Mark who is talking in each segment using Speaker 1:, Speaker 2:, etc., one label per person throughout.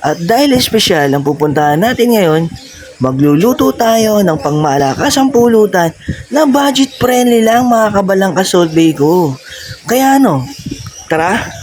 Speaker 1: At dahil espesyal ang pupuntahan natin ngayon, magluluto tayo ng pangmalakasang pulutan na budget friendly lang mga kabalangka Salt Bae ko. Kaya ano, tara!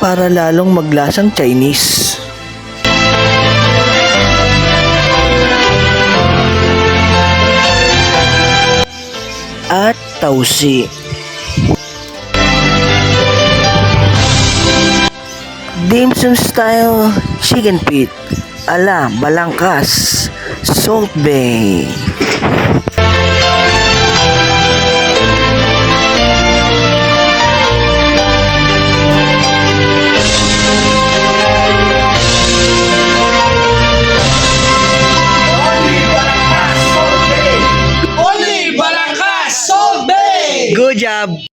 Speaker 1: Para lalong maglasang Chinese. At tausi. Dim sum style chicken feet ala Balangkas Salt Bae. Good job!